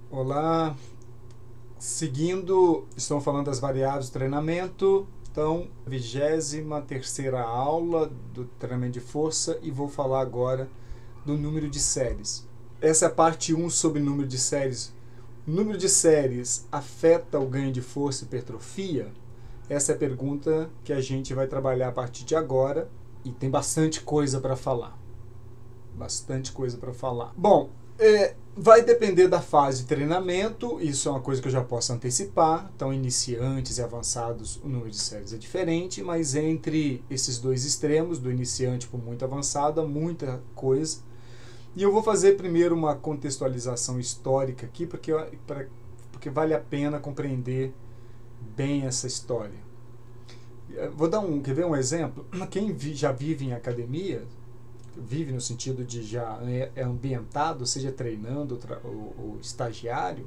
Olá, seguindo, estão falando das variáveis do treinamento, então, 23ª aula do treinamento de força e vou falar agora do número de séries. Essa é a parte 1 sobre número de séries. O número de séries afeta o ganho de força e hipertrofia? Essa é a pergunta que a gente vai trabalhar a partir de agora e tem bastante coisa para falar. Bastante coisa para falar. Bom, vai depender da fase de treinamento, isso é uma coisa que eu já posso antecipar. Então, iniciantes e avançados, o número de séries é diferente, mas entre esses dois extremos, do iniciante para o muito avançado, há muita coisa. E eu vou fazer primeiro uma contextualização histórica aqui, porque vale a pena compreender bem essa história. Vou dar quer ver um exemplo? Quem já vive em academia, vive no sentido de já é ambientado, seja treinando ou estagiário,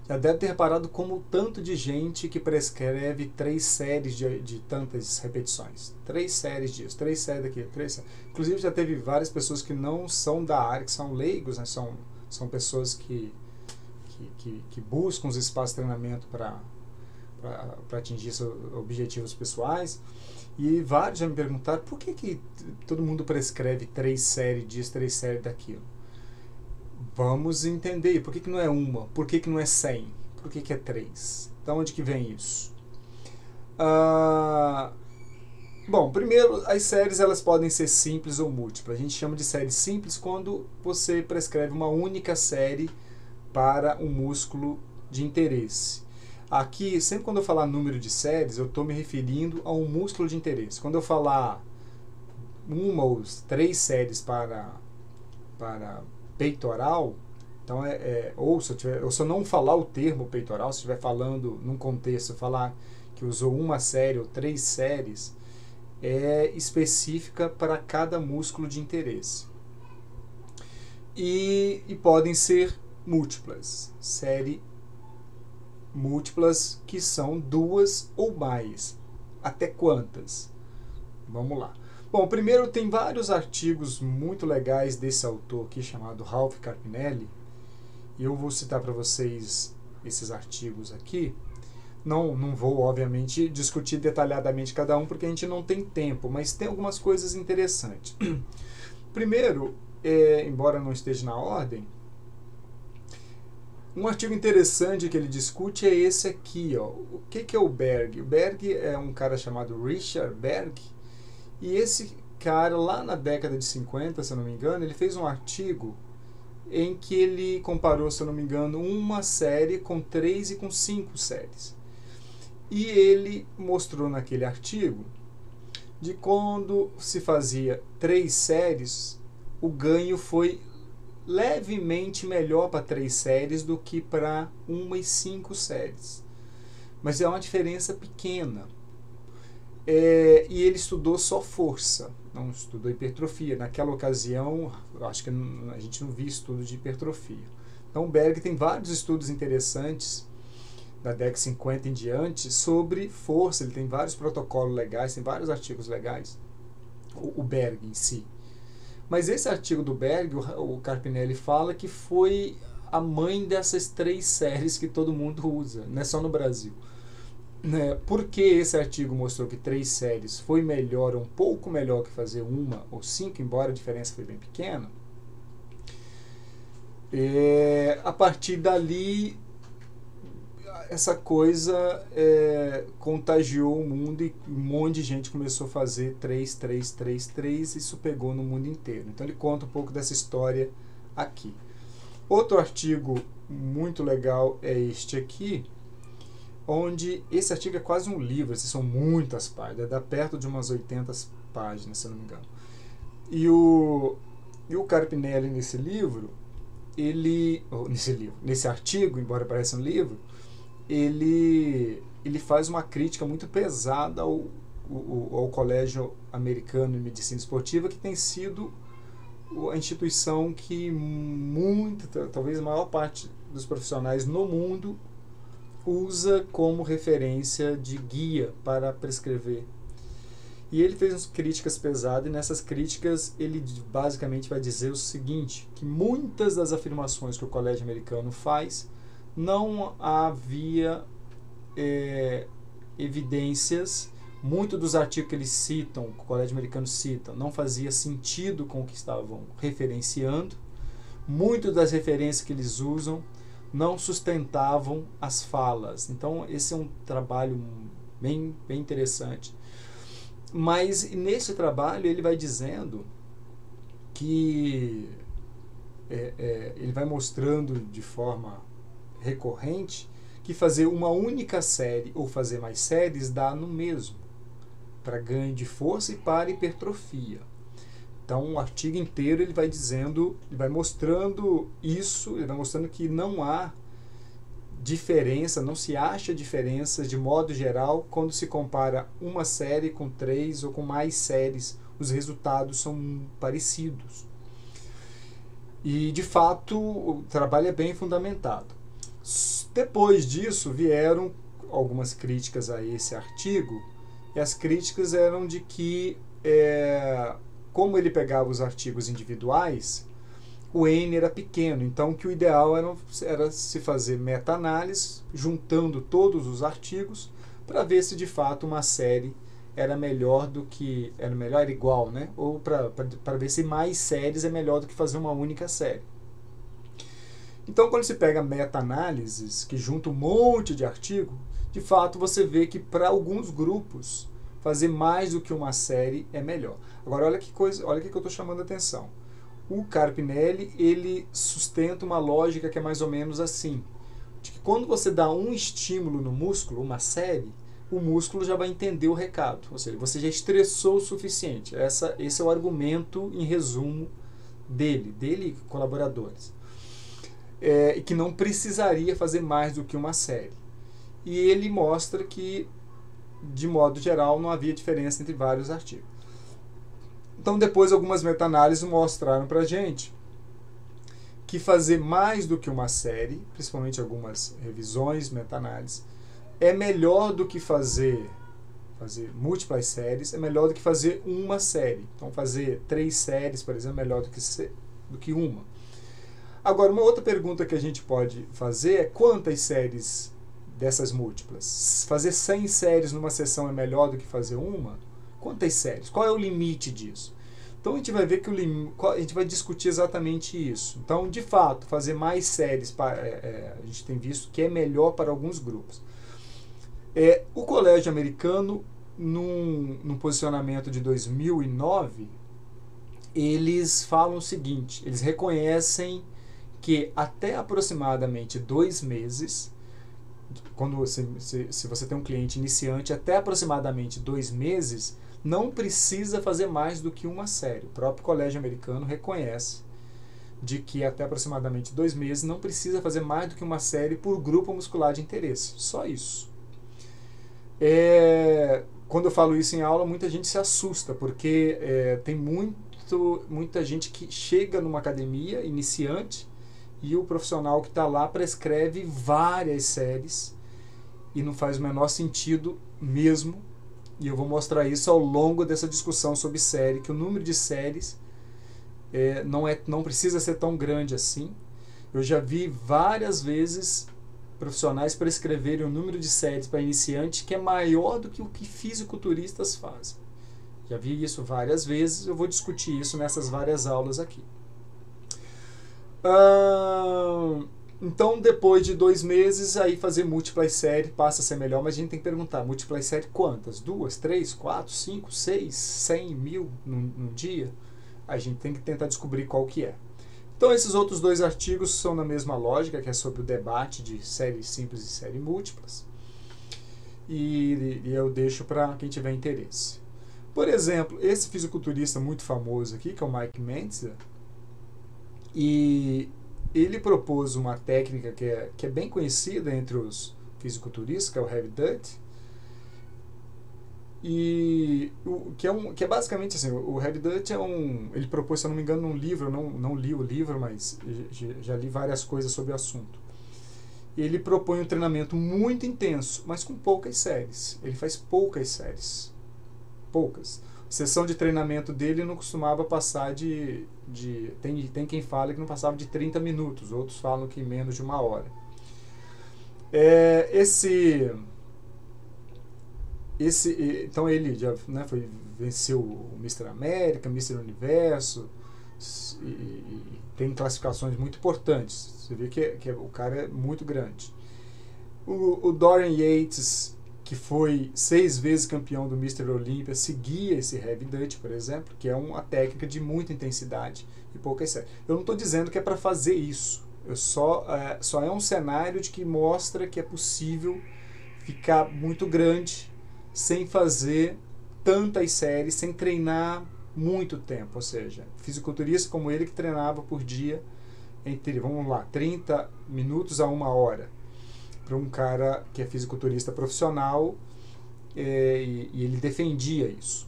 já deve ter reparado como o tanto de gente que prescreve 3 séries de tantas repetições. 3 séries disso, 3 séries daquilo, 3 séries. Inclusive já teve várias pessoas que não são da área, que são leigos, né? São pessoas que buscam os espaços de treinamento para atingir seus objetivos pessoais. E vários já me perguntaram por que todo mundo prescreve 3 séries disso, 3 séries daquilo. Vamos entender. Por que não é uma? Por que não é 100? Por que é 3? Da onde que vem isso? Bom, primeiro, as séries elas podem ser simples ou múltiplas. A gente chama de série simples quando você prescreve uma única série para um músculo de interesse. Aqui, sempre quando eu falar número de séries, eu estou me referindo a um músculo de interesse. Quando eu falar uma ou 3 séries para peitoral, então ou se eu não falar o termo peitoral, se estiver falando num contexto, falar que usou uma série ou 3 séries, é específica para cada músculo de interesse. E podem ser múltiplas, série múltiplas que são 2 ou mais. Até quantas? Vamos lá. Bom, primeiro tem vários artigos muito legais desse autor aqui chamado Ralph Carpinelli. E eu vou citar para vocês esses artigos aqui. Não vou, obviamente, discutir detalhadamente cada um porque a gente não tem tempo, mas tem algumas coisas interessantes. Primeiro, embora não esteja na ordem, um artigo interessante que ele discute é esse aqui. Ó. O que é o Berg? O Berg é um cara chamado Richard Berg, e esse cara, lá na década de 50, se eu não me engano, ele fez um artigo em que ele comparou, se eu não me engano, uma série com 3 e com 5 séries. E ele mostrou naquele artigo de quando se fazia 3 séries, o ganho foi levemente melhor para 3 séries do que para 1 e 5 séries. Mas é uma diferença pequena. E ele estudou só força, não estudou hipertrofia. Naquela ocasião, eu acho que a gente não viu estudo de hipertrofia. Então, o Berg tem vários estudos interessantes da década de 50 em diante sobre força. Ele tem vários protocolos legais, tem vários artigos legais, o Berg em si. Mas esse artigo do Berg, o Carpinelli fala que foi a mãe dessas 3 séries que todo mundo usa, não é só no Brasil. Por que esse artigo mostrou que 3 séries foi melhor, um pouco melhor que fazer 1 ou 5, embora a diferença foi bem pequena? A partir dali, essa coisa contagiou o mundo e um monte de gente começou a fazer 3, 3, 3, 3, e isso pegou no mundo inteiro. Então ele conta um pouco dessa história aqui. Outro artigo muito legal é este aqui, onde esse artigo é quase um livro, são muitas páginas, dá perto de umas 80 páginas, se eu não me engano. E o Carpinelli nesse artigo, embora pareça um livro, ele faz uma crítica muito pesada ao Colégio Americano de Medicina Esportiva, que tem sido a instituição que talvez a maior parte dos profissionais no mundo usa como referência de guia para prescrever. E ele fez umas críticas pesadas, e nessas críticas ele basicamente vai dizer o seguinte, que muitas das afirmações que o Colégio Americano faz, não havia evidências, muitos dos artigos que eles citam, que o Colégio Americano cita, não fazia sentido com o que estavam referenciando, muitas das referências que eles usam não sustentavam as falas. Então esse é um trabalho bem interessante. Mas nesse trabalho ele vai dizendo que ele vai mostrando de forma recorrente que fazer uma única série ou fazer mais séries dá no mesmo, para ganho de força e para hipertrofia. Então o artigo inteiro ele vai dizendo, ele vai mostrando isso, ele vai mostrando que não há diferença, não se acha diferença de modo geral quando se compara uma série com 3 ou com mais séries, os resultados são parecidos. E de fato o trabalho é bem fundamentado. Depois disso vieram algumas críticas a esse artigo, e as críticas eram de que como ele pegava os artigos individuais, o N era pequeno, então que o ideal era se fazer meta-análise, juntando todos os artigos, para ver se de fato uma série era melhor do que... era igual, né? Ou para ver se mais séries é melhor do que fazer uma única série. Então, quando se pega meta-análises, que junta um monte de artigo, de fato você vê que para alguns grupos, fazer mais do que uma série é melhor. Agora, olha que coisa, olha o que eu estou chamando a atenção. O Carpinelli, ele sustenta uma lógica que é mais ou menos assim, de que quando você dá um estímulo no músculo, uma série, o músculo já vai entender o recado, ou seja, você já estressou o suficiente. Esse é o argumento, em resumo, dele e colaboradores. E que não precisaria fazer mais do que uma série. E ele mostra que, de modo geral, não havia diferença entre vários artigos. Então, depois, algumas meta-análises mostraram para a gente que fazer mais do que uma série, principalmente algumas revisões, meta-análises, é melhor do que fazer múltiplas séries, é melhor do que fazer uma série. Então, fazer 3 séries, por exemplo, é melhor do que uma. Agora, uma outra pergunta que a gente pode fazer é quantas séries dessas múltiplas? Fazer 100 séries numa sessão é melhor do que fazer uma? Quantas séries? Qual é o limite disso? Então a gente vai ver que a gente vai discutir exatamente isso. Então, de fato, fazer mais séries, a gente tem visto que é melhor para alguns grupos. O Colégio Americano, num posicionamento de 2009, eles falam o seguinte, eles reconhecem que até aproximadamente 2 meses, se você tem um cliente iniciante, até aproximadamente 2 meses, não precisa fazer mais do que uma série. O próprio Colégio Americano reconhece de que até aproximadamente 2 meses não precisa fazer mais do que uma série por grupo muscular de interesse. Só isso. Quando eu falo isso em aula, muita gente se assusta, porque tem muita gente que chega numa academia iniciante e o profissional que está lá prescreve várias séries e não faz o menor sentido mesmo. E eu vou mostrar isso ao longo dessa discussão sobre série, que o número de séries não precisa ser tão grande assim. Eu já vi várias vezes profissionais prescreverem um número de séries para iniciante que é maior do que o que fisiculturistas fazem. Já vi isso várias vezes, eu vou discutir isso nessas várias aulas aqui. Então, depois de 2 meses, aí fazer múltiplas séries passa a ser melhor, mas a gente tem que perguntar, múltiplas séries quantas? 2, 3, 4, 5, 6, 100, 1000 num dia? A gente tem que tentar descobrir qual que é. Então, esses outros 2 artigos são na mesma lógica, que é sobre o debate de séries simples e séries múltiplas. E eu deixo para quem tiver interesse. Por exemplo, esse fisiculturista muito famoso aqui, que é o Mike Mentzer, e ele propôs uma técnica que é bem conhecida entre os fisiculturistas, que é o Heavy Dutch, e que é basicamente assim, o Heavy Dutch ele propôs, se eu não me engano, num livro, eu não li o livro, mas já li várias coisas sobre o assunto. Ele propõe um treinamento muito intenso, mas com poucas séries. Ele faz poucas séries. poucas. A sessão de treinamento dele não costumava passar tem quem fala que não passava de 30 minutos, outros falam que menos de 1 hora. Então ele já, né, venceu o Mr. América, Mr. Universo, e tem classificações muito importantes. Você vê que o cara é muito grande. O Dorian Yates, que foi 6 vezes campeão do Mr. Olympia, seguia esse Heavy Dutch, por exemplo, que é uma técnica de muita intensidade e pouca série. Eu não estou dizendo que é para fazer isso. Só é um cenário de que mostra que é possível ficar muito grande sem fazer tantas séries, sem treinar muito tempo. Ou seja, fisiculturista como ele que treinava por dia entre, vamos lá, 30 minutos a 1 hora. Para um cara que é fisiculturista profissional, e ele defendia isso.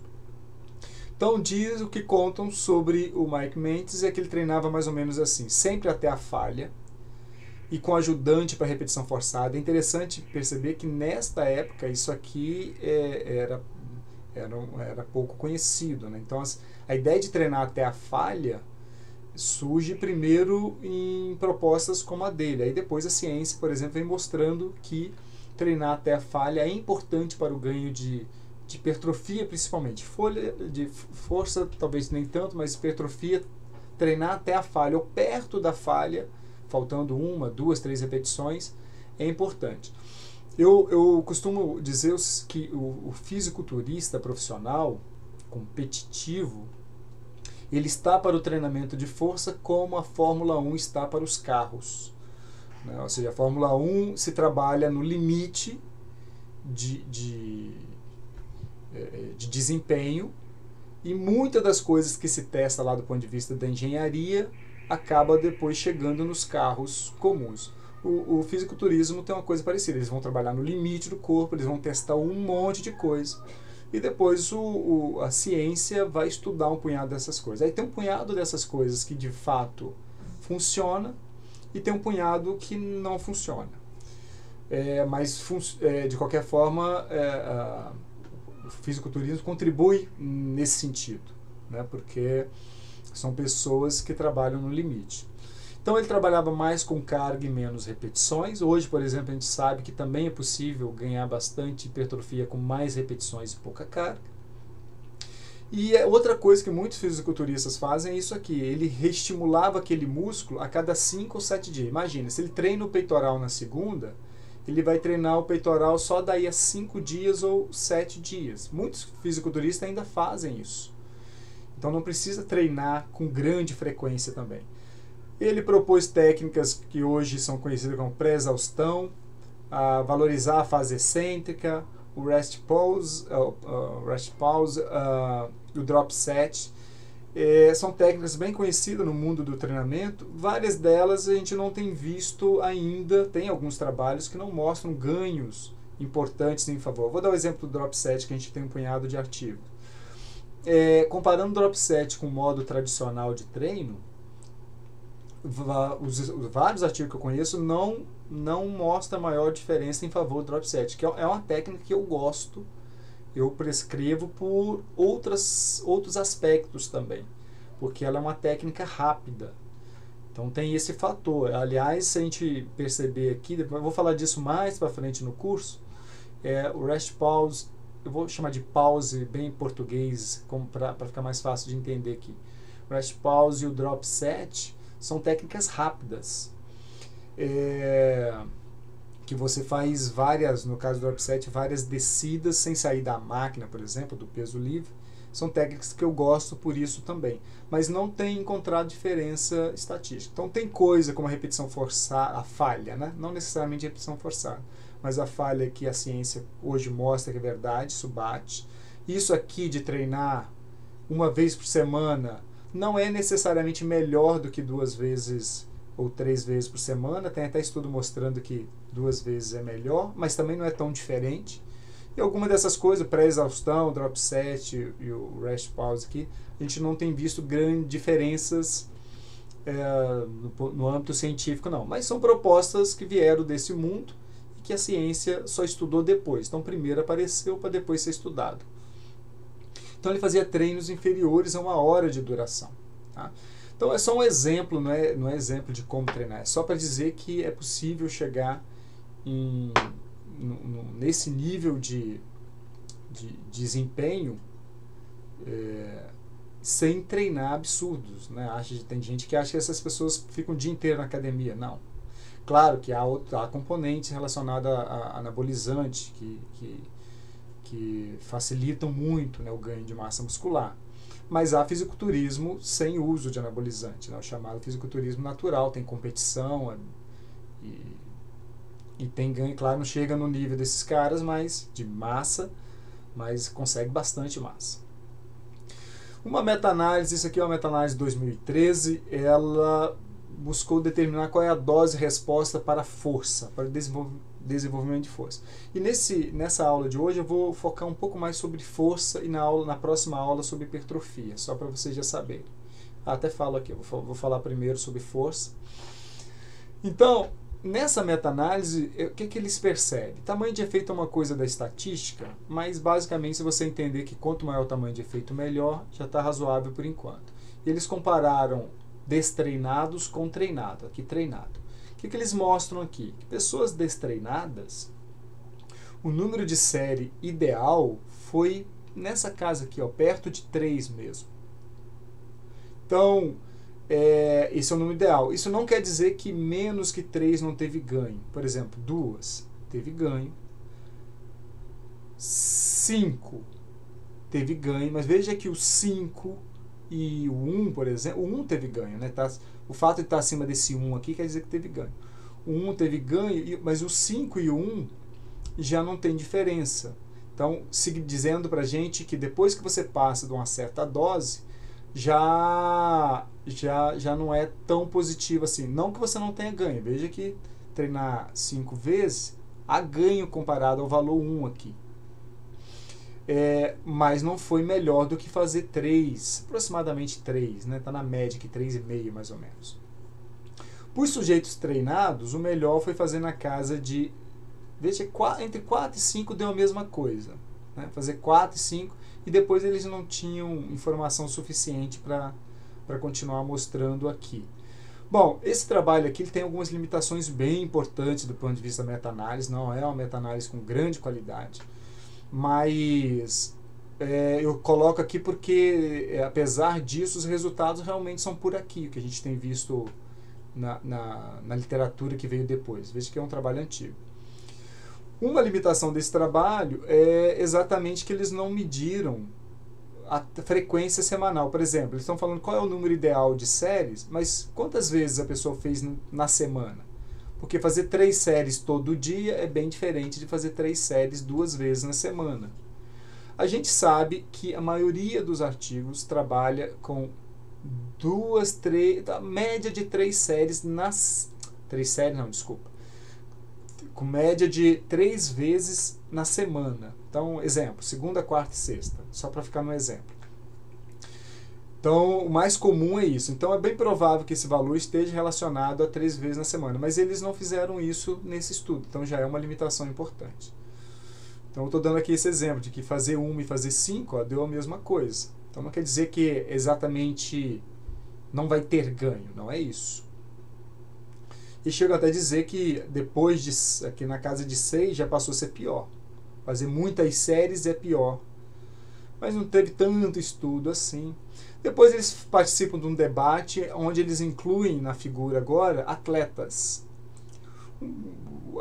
Então diz o que contam sobre o Mike Mentes é que ele treinava mais ou menos assim, sempre até a falha e com ajudante para repetição forçada. É interessante perceber que nesta época isso aqui era pouco conhecido, né? Então a ideia de treinar até a falha surge primeiro em propostas como a dele. Aí depois a ciência, por exemplo, vem mostrando que treinar até a falha é importante para o ganho de hipertrofia, principalmente. De força, talvez nem tanto, mas hipertrofia, treinar até a falha ou perto da falha, faltando 1, 2, 3 repetições, é importante. Eu costumo dizer que o fisiculturista profissional, competitivo, ele está para o treinamento de força como a Fórmula 1 está para os carros. Né? Ou seja, a Fórmula 1 se trabalha no limite de desempenho e muitas das coisas que se testa lá do ponto de vista da engenharia acaba depois chegando nos carros comuns. O fisiculturismo tem uma coisa parecida, eles vão trabalhar no limite do corpo, eles vão testar um monte de coisa. E depois a ciência vai estudar um punhado dessas coisas. Aí tem um punhado dessas coisas que de fato funciona e tem um punhado que não funciona. Mas de qualquer forma, o fisiculturismo contribui nesse sentido, né? Porque são pessoas que trabalham no limite. Então ele trabalhava mais com carga e menos repetições. Hoje, por exemplo, a gente sabe que também é possível ganhar bastante hipertrofia com mais repetições e pouca carga. E outra coisa que muitos fisiculturistas fazem é isso aqui. Ele reestimulava aquele músculo a cada 5 ou 7 dias. Imagina, se ele treina o peitoral na segunda, ele vai treinar o peitoral só daí a 5 dias ou 7 dias. Muitos fisiculturistas ainda fazem isso. Então não precisa treinar com grande frequência também. Ele propôs técnicas que hoje são conhecidas como pré-exaustão, valorizar a fase excêntrica, o rest pause, o drop set. São técnicas bem conhecidas no mundo do treinamento. Várias delas a gente não tem visto ainda. Tem alguns trabalhos que não mostram ganhos importantes em favor. Vou dar o exemplo do drop set, que a gente tem um punhado de artigos. Comparando o drop set com o modo tradicional de treino, vários artigos que eu conheço não mostram maior diferença em favor do drop set, que é uma técnica que eu gosto, eu prescrevo por outros aspectos também, porque ela é uma técnica rápida. Então tem esse fator. Aliás, se a gente perceber aqui, depois eu vou falar disso mais para frente no curso, o rest pause, eu vou chamar de pause bem em português, para ficar mais fácil de entender aqui. O rest pause e o drop set são técnicas rápidas, que você faz várias, no caso do drop set, várias descidas sem sair da máquina, por exemplo, do peso livre. São técnicas que eu gosto por isso também, mas não tem encontrado diferença estatística. Então tem coisa como a repetição forçada, a falha, né? Não necessariamente a repetição forçada, mas a falha que a ciência hoje mostra que é verdade, isso bate. Isso aqui de treinar 1 vez por semana não é necessariamente melhor do que 2 vezes ou 3 vezes por semana. Tem até estudo mostrando que 2 vezes é melhor, mas também não é tão diferente. E alguma dessas coisas, pré-exaustão, drop set e o rest pause aqui, a gente não tem visto grandes diferenças no âmbito científico, não. Mas são propostas que vieram desse mundo e que a ciência só estudou depois. Então primeiro apareceu para depois ser estudado. Então ele fazia treinos inferiores a 1 hora de duração. Tá? Então é só um exemplo, não é exemplo de como treinar, é só para dizer que é possível chegar nesse nível de desempenho sem treinar absurdos. Né? Tem gente que acha que essas pessoas ficam o dia inteiro na academia. Não. Claro que há componentes relacionados a anabolizante que facilitam muito, né, o ganho de massa muscular. Mas há fisiculturismo sem uso de anabolizante, né, o chamado fisiculturismo natural, tem competição e tem ganho, claro, não chega no nível desses caras, mas de massa, mas consegue bastante massa. Uma meta-análise, isso aqui é uma meta-análise de 2013, ela buscou determinar qual é a dose-resposta para força, para desenvolvimento de força. E nessa aula de hoje eu vou focar um pouco mais sobre força e na próxima aula sobre hipertrofia, só para vocês já saberem. Até falo aqui, vou falar primeiro sobre força. Então, nessa meta-análise, o que eles percebem? Tamanho de efeito é uma coisa da estatística, mas basicamente se você entender que quanto maior o tamanho de efeito, melhor, já está razoável por enquanto. E eles compararam destreinados com treinado, aqui treinado. O que eles mostram aqui? Que pessoas destreinadas, o número de série ideal foi nessa casa aqui, ó, perto de 3 mesmo. Então, esse é o número ideal. Isso não quer dizer que menos que 3 não teve ganho. Por exemplo, 2 teve ganho, 5 teve ganho, mas veja que o 5 e o 1, por exemplo, o 1 teve ganho, né? O fato de estar acima desse 1 aqui quer dizer que teve ganho. O 1 teve ganho, mas o 5 e o 1 já não tem diferença. Então, dizendo pra gente que depois que você passa de uma certa dose, já não é tão positivo assim. Não que você não tenha ganho. Veja que treinar 5 vezes, há ganho comparado ao valor 1 aqui. Mas não foi melhor do que fazer 3, aproximadamente 3, né? Está na média aqui, 3,5 mais ou menos. Por sujeitos treinados, o melhor foi fazer na casa de, veja, entre 4 e 5 deu a mesma coisa, né? Fazer 4 e 5 e depois eles não tinham informação suficiente para continuar mostrando aqui. Bom, esse trabalho aqui ele tem algumas limitações bem importantes do ponto de vista da meta-análise, não é uma meta-análise com grande qualidade. Mas eu coloco aqui porque, apesar disso, os resultados realmente são por aqui, o que a gente tem visto na literatura que veio depois. Veja que é um trabalho antigo. Uma limitação desse trabalho é exatamente que eles não mediram a frequência semanal. Por exemplo, eles estão falando qual é o número ideal de séries, mas quantas vezes a pessoa fez na semana? Porque fazer 3 séries todo dia é bem diferente de fazer 3 séries 2 vezes na semana. A gente sabe que a maioria dos artigos trabalha com 2, 3, média de 3 séries com média de 3 vezes na semana. Então, exemplo, segunda, quarta e sexta, só para ficar no exemplo. Então, o mais comum é isso. Então, é bem provável que esse valor esteja relacionado a 3 vezes na semana. Mas eles não fizeram isso nesse estudo. Então, já é uma limitação importante. Então, eu estou dando aqui esse exemplo de que fazer 1 e fazer 5 deu a mesma coisa. Então, não quer dizer que exatamente não vai ter ganho. Não é isso. E chego até a dizer que depois aqui na casa de 6 já passou a ser pior. Fazer muitas séries é pior. Mas não teve tanto estudo assim. Depois eles participam de um debate onde eles incluem na figura agora atletas.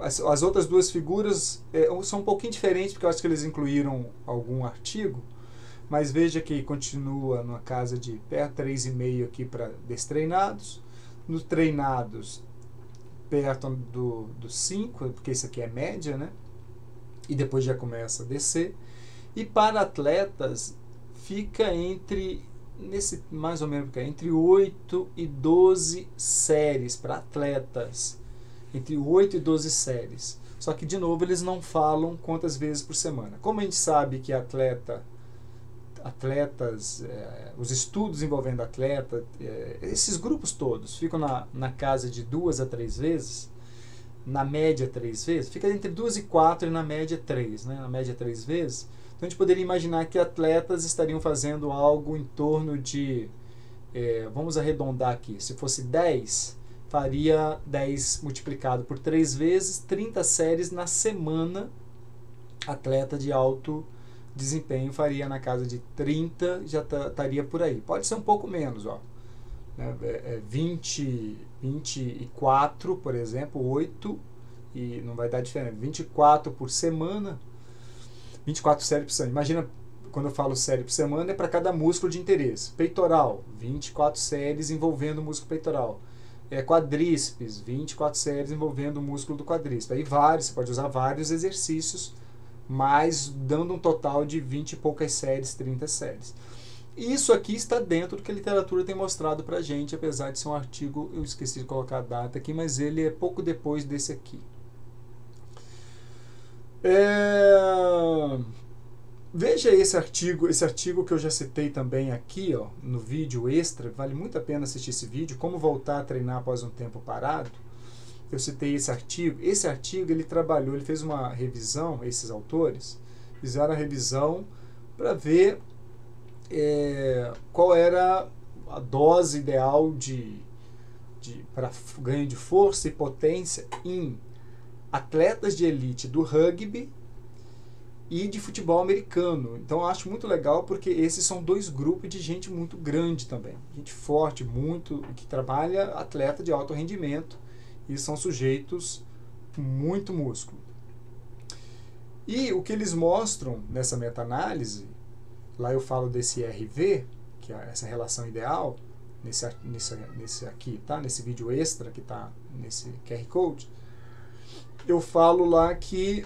As outras 2 figuras são um pouquinho diferentes, porque eu acho que eles incluíram algum artigo, mas veja que continua numa casa de perto 3,5 aqui para destreinados. Nos treinados, perto do 5, porque isso aqui é média, né? E depois já começa a descer. E para atletas, fica mais ou menos, entre 8 e 12 séries para atletas. Entre 8 e 12 séries. Só que, de novo, eles não falam quantas vezes por semana. Como a gente sabe que os estudos envolvendo atleta, esses grupos todos ficam na casa de 2 a 3 vezes, na média 3 vezes, fica entre 2 e 4 e na média 3, né? Na média 3 vezes. Então a gente poderia imaginar que atletas estariam fazendo algo em torno de, vamos arredondar aqui, se fosse 10, faria 10 multiplicado por 3 vezes, 30 séries na semana. Atleta de alto desempenho faria na casa de 30, já estaria por aí. Pode ser um pouco menos, ó. 24, por exemplo, 8, e não vai dar diferença. 24 por semana, 24 séries por semana. Imagina, quando eu falo série por semana, é para cada músculo de interesse. Peitoral, 24 séries envolvendo o músculo peitoral. Quadríceps, 24 séries envolvendo o músculo do quadríceps. Aí vários, você pode usar vários exercícios, mas dando um total de 20 e poucas séries, 30 séries. Isso aqui está dentro do que a literatura tem mostrado pra gente, apesar de ser um artigo, eu esqueci de colocar a data aqui, mas ele é pouco depois desse aqui. Veja esse artigo que eu já citei também aqui, ó, no vídeo extra, vale muito a pena assistir esse vídeo, como voltar a treinar após um tempo parado. Eu citei esse artigo ele trabalhou, ele fez uma revisão, esses autores fizeram a revisão para ver qual era a dose ideal para ganho de força e potência em atletas de elite do rugby e de futebol americano. Então eu acho muito legal porque esses são dois grupos de gente muito grande também, gente forte, muito, que trabalha atleta de alto rendimento, e são sujeitos com muito músculo. E o que eles mostram nessa meta-análise, lá eu falo desse RV, que é essa relação ideal, nesse aqui, tá? Nesse vídeo extra que está nesse QR Code, eu falo lá que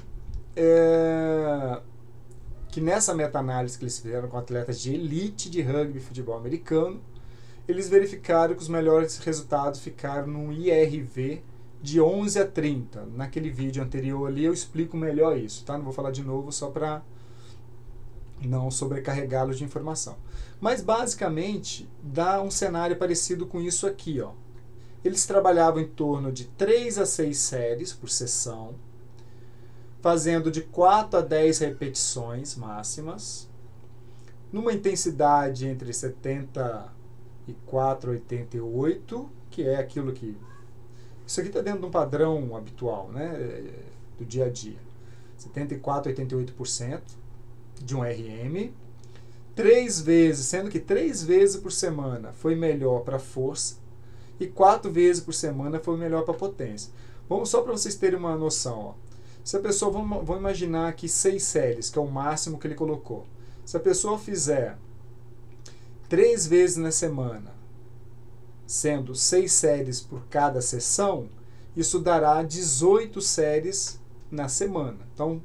nessa meta-análise que eles fizeram com atletas de elite de rugby e futebol americano, eles verificaram que os melhores resultados ficaram no IRV de 11 a 30. Naquele vídeo anterior ali eu explico melhor isso, tá? Não vou falar de novo só para não sobrecarregá-los de informação. Mas basicamente dá um cenário parecido com isso aqui, ó. Eles trabalhavam em torno de 3 a 6 séries por sessão, fazendo de 4 a 10 repetições máximas, numa intensidade entre 74 e 88, que é aquilo que... Isso aqui está dentro de um padrão habitual, né, do dia a dia. 74 a 88% de um RM. 3 vezes, sendo que 3 vezes por semana foi melhor para força e 4 vezes por semana foi melhor para potência. Vamos só para vocês terem uma noção, ó. Se a pessoa, vamos imaginar aqui 6 séries, que é o máximo que ele colocou. Se a pessoa fizer 3 vezes na semana, sendo 6 séries por cada sessão, isso dará 18 séries na semana. Então,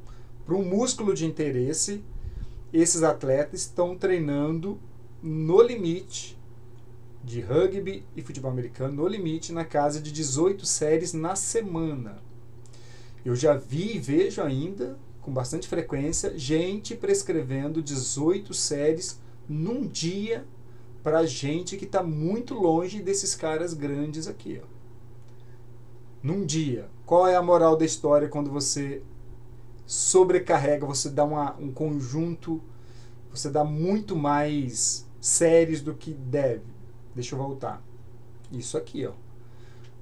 para um músculo de interesse, esses atletas estão treinando no limite de rugby e futebol americano, no limite, na casa de 18 séries na semana. Eu já vi e vejo ainda, com bastante frequência, gente prescrevendo 18 séries num dia para gente que está muito longe desses caras grandes aqui, ó. Num dia. Qual é a moral da história quando você sobrecarrega, você dá um conjunto, você dá muito mais séries do que deve? Deixa eu voltar. Isso aqui, ó.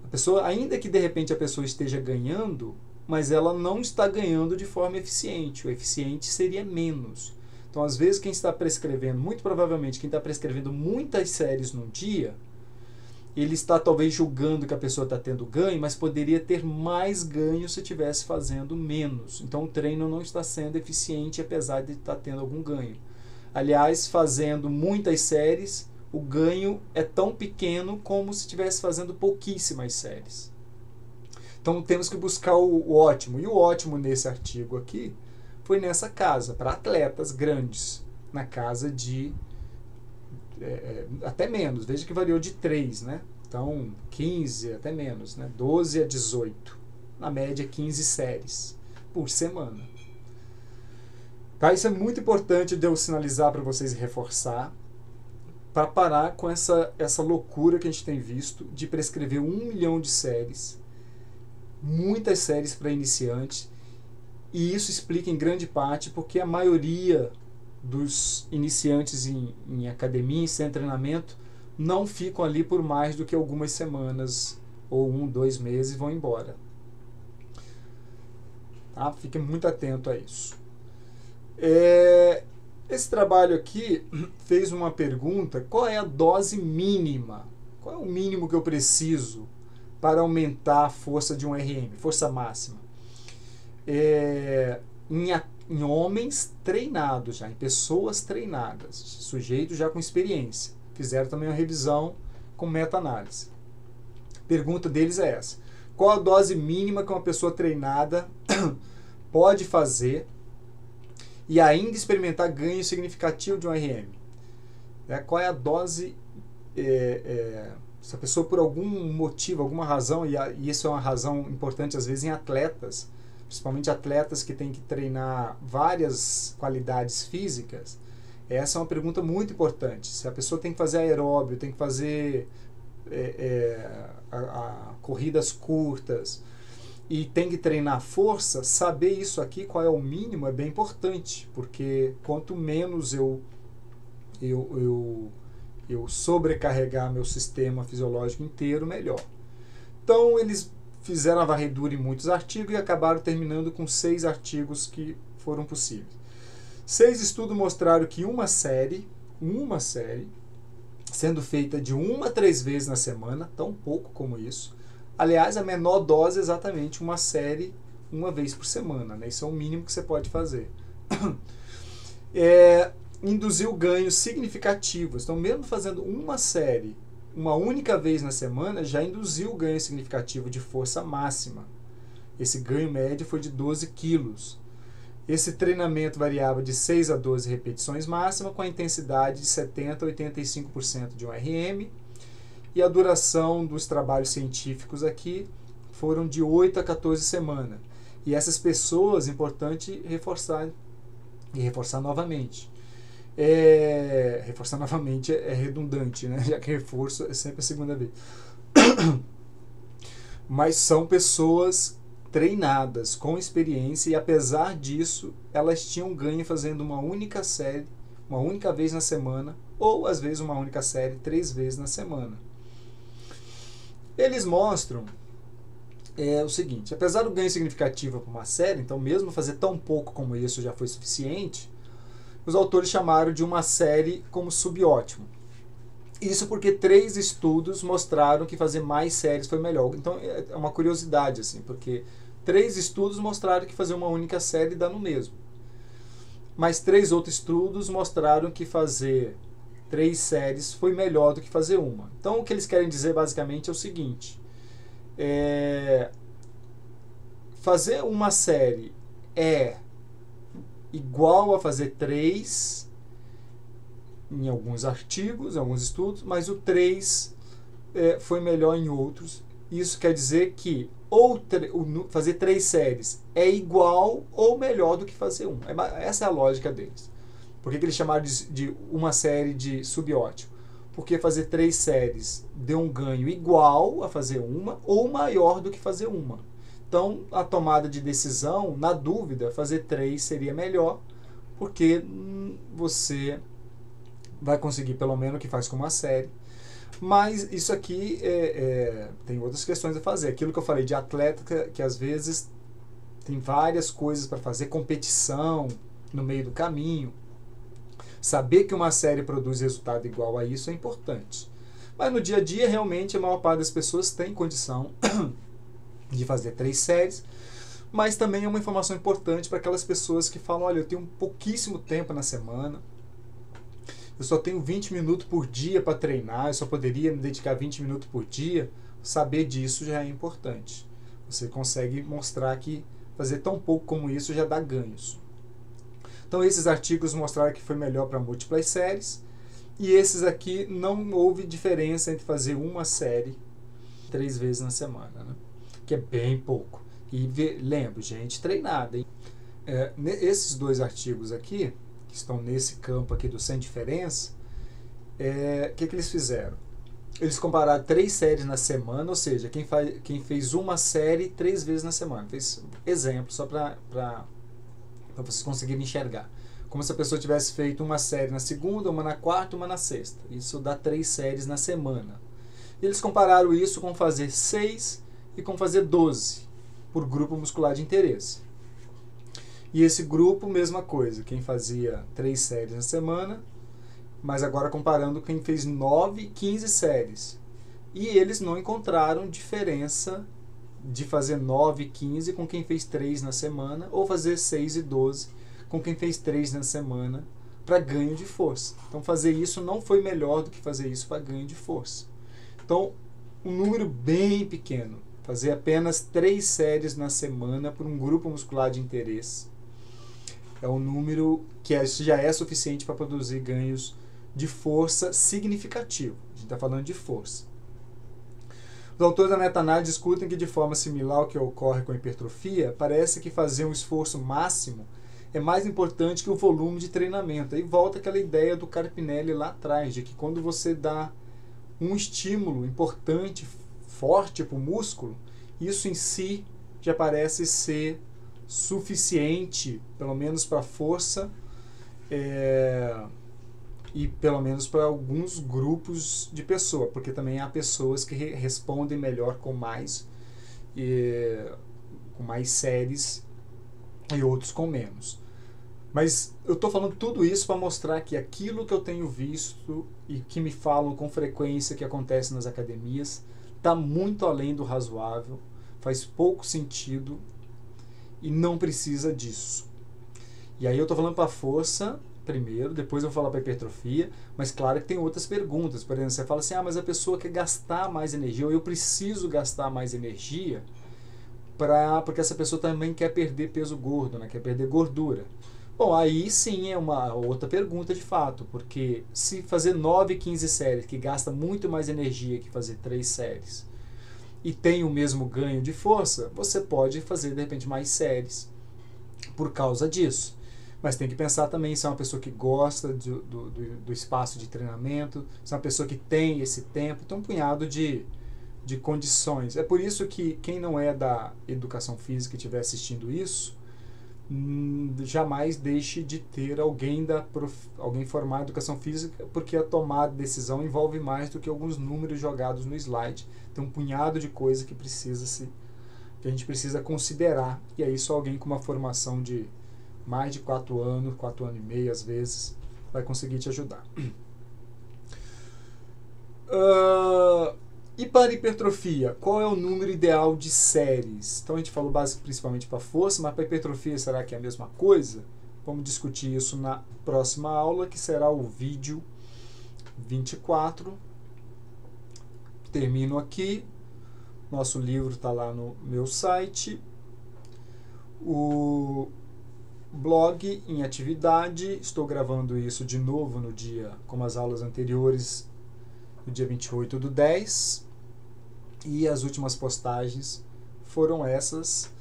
A pessoa, ainda que de repente a pessoa esteja ganhando, mas ela não está ganhando de forma eficiente. O eficiente seria menos. Então, às vezes, quem está prescrevendo, muito provavelmente, quem está prescrevendo muitas séries num dia, ele está talvez julgando que a pessoa está tendo ganho, mas poderia ter mais ganho se estivesse fazendo menos. Então, o treino não está sendo eficiente, apesar de estar tendo algum ganho. Aliás, fazendo muitas séries, o ganho é tão pequeno como se estivesse fazendo pouquíssimas séries. Então, temos que buscar o ótimo. E o ótimo nesse artigo aqui foi nessa casa, para atletas grandes, na casa de até menos, veja que variou de 3, né? Então 15, até menos, né? 12 a 18, na média 15 séries por semana. Tá? Isso é muito importante de eu sinalizar para vocês e reforçar, para parar com essa loucura que a gente tem visto de prescrever 1 milhão de séries, muitas séries para iniciantes, E isso explica em grande parte porque a maioria dos iniciantes em academia, em sem treinamento, não ficam ali por mais do que algumas semanas ou 1, 2 meses e vão embora. Tá? Fique muito atento a isso. Esse trabalho aqui fez uma pergunta: qual é a dose mínima? Qual é o mínimo que eu preciso para aumentar a força de um RM, força máxima? Em homens treinados já, em pessoas treinadas, sujeitos já com experiência. Fizeram também uma revisão com meta-análise. Pergunta deles é essa: qual a dose mínima que uma pessoa treinada pode fazer e ainda experimentar ganho significativo de um RM? Qual é a dose, se a pessoa por algum motivo, alguma razão, e isso é uma razão importante às vezes em atletas, principalmente atletas que têm que treinar várias qualidades físicas, essa é uma pergunta muito importante. Se a pessoa tem que fazer aeróbio, tem que fazer corridas curtas e tem que treinar força, saber isso aqui, qual é o mínimo, é bem importante, porque quanto menos eu sobrecarregar meu sistema fisiológico inteiro, melhor. Então eles fizeram a varredura em muitos artigos e acabaram terminando com 6 artigos que foram possíveis. 6 estudos mostraram que uma série, sendo feita de 1 a 3 vezes na semana, tão pouco como isso. Aliás, a menor dose é exatamente uma série uma vez por semana, né? Isso é o mínimo que você pode fazer. Induziu ganhos significativos. Então, mesmo fazendo uma série uma única vez na semana, já induziu ganho significativo de força máxima. Esse ganho médio foi de 12 quilos. Esse treinamento variava de 6 a 12 repetições máximas, com a intensidade de 70% a 85% de um RM. E a duração dos trabalhos científicos aqui foram de 8 a 14 semanas. E essas pessoas, importante reforçar novamente. Reforçar novamente é redundante, né? Já que reforço é sempre a segunda vez. Mas são pessoas treinadas, com experiência, e apesar disso, elas tinham ganho fazendo uma única série, uma única vez na semana, ou às vezes uma única série 3 vezes na semana. Eles mostram o seguinte: apesar do ganho significativo para uma série, então mesmo fazer tão pouco como isso já foi suficiente, os autores chamaram de uma série como subótimo. Isso porque 3 estudos mostraram que fazer mais séries foi melhor. Então é uma curiosidade, assim, porque 3 estudos mostraram que fazer uma única série dá no mesmo. Mas 3 outros estudos mostraram que fazer 3 séries foi melhor do que fazer uma. Então o que eles querem dizer basicamente é o seguinte: fazer uma série é igual a fazer 3 em alguns artigos, em alguns estudos, mas o 3 foi melhor em outros. Isso quer dizer que fazer 3 séries é igual ou melhor do que fazer uma. Essa é a lógica deles. Por que eles chamaram de uma série de subótimo? Porque fazer 3 séries deu um ganho igual a fazer uma ou maior do que fazer uma. Então, a tomada de decisão, na dúvida, fazer 3 seria melhor, porque você vai conseguir pelo menos o que faz com uma série. Mas isso aqui tem outras questões a fazer. Aquilo que eu falei de atleta, que às vezes tem várias coisas para fazer, competição no meio do caminho. Saber que uma série produz resultado igual a isso é importante. Mas no dia a dia, realmente, a maior parte das pessoas tem condição de fazer 3 séries, mas também é uma informação importante para aquelas pessoas que falam: olha, eu tenho pouquíssimo tempo na semana, eu só tenho 20 minutos por dia para treinar, eu só poderia me dedicar 20 minutos por dia. Saber disso já é importante. Você consegue mostrar que fazer tão pouco como isso já dá ganhos. Então esses artigos mostraram que foi melhor para múltiplas séries, e esses aqui não houve diferença entre fazer uma série 3 vezes na semana, né? Que é bem pouco. E lembro, gente treinada, hein? Esses 2 artigos aqui, que estão nesse campo aqui do sem diferença, que eles fizeram? Eles compararam 3 séries na semana, ou seja, quem fez uma série 3 vezes na semana. Fez exemplo, só para para vocês conseguirem enxergar. Como se a pessoa tivesse feito uma série na segunda, uma na quarta, uma na sexta. Isso dá 3 séries na semana. E eles compararam isso com fazer 6 e com fazer 12 por grupo muscular de interesse. E esse grupo, mesma coisa, quem fazia 3 séries na semana, mas agora comparando quem fez 9 e 15 séries. E eles não encontraram diferença de fazer 9 e 15 com quem fez 3 na semana, ou fazer 6 e 12 com quem fez 3 na semana para ganho de força. Então fazer isso não foi melhor do que fazer isso para ganho de força. Então, um número bem pequeno, fazer apenas 3 séries na semana por um grupo muscular de interesse, é um número que já é suficiente para produzir ganhos de força significativo. A gente está falando de força. Os autores da meta-análise discutem que, de forma similar ao que ocorre com a hipertrofia, parece que fazer um esforço máximo é mais importante que o volume de treinamento. Aí volta aquela ideia do Carpinelli lá atrás, de que quando você dá um estímulo importante, forte para o músculo, isso em si já parece ser suficiente, pelo menos para a força, e pelo menos para alguns grupos de pessoas, porque também há pessoas que respondem melhor com mais séries e outros com menos. Mas eu estou falando tudo isso para mostrar que aquilo que eu tenho visto e que me falam com frequência que acontece nas academias está muito além do razoável, faz pouco sentido e não precisa disso. E aí eu estou falando para a força primeiro, depois eu vou falar para a hipertrofia, mas claro que tem outras perguntas. Por exemplo, você fala assim, mas a pessoa quer gastar mais energia, ou eu preciso gastar mais energia porque essa pessoa também quer perder peso gordo, né? Quer perder gordura. Bom, aí sim é uma outra pergunta de fato, porque se fazer 9, 15 séries, que gasta muito mais energia que fazer 3 séries, e tem o mesmo ganho de força, você pode fazer de repente mais séries por causa disso. Mas tem que pensar também se é uma pessoa que gosta do espaço de treinamento, se é uma pessoa que tem esse tempo, tem um punhado de condições. É por isso que quem não é da educação física e estiver assistindo isso, jamais deixe de ter alguém formado em educação física, porque a tomada de decisão envolve mais do que alguns números jogados no slide. Tem um punhado de coisa que a gente precisa considerar, e aí só alguém com uma formação de mais de 4 anos, 4 anos e meio às vezes, vai conseguir te ajudar. E para hipertrofia, qual é o número ideal de séries? Então a gente falou principalmente para força, mas para hipertrofia será que é a mesma coisa? Vamos discutir isso na próxima aula, que será o vídeo 24. Termino aqui. Nosso livro está lá no meu site. O blog em atividade. Estou gravando isso de novo no dia, como as aulas anteriores, no dia 28/10. E as últimas postagens foram essas.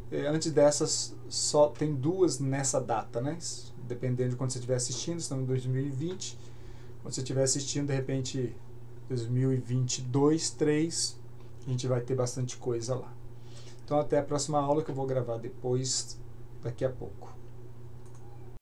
Antes dessas, só tem 2 nessa data, né? Dependendo de quando você estiver assistindo, estamos em 2020. Quando você estiver assistindo, de repente, 2022, 2023, a gente vai ter bastante coisa lá. Então, até a próxima aula, que eu vou gravar daqui a pouco.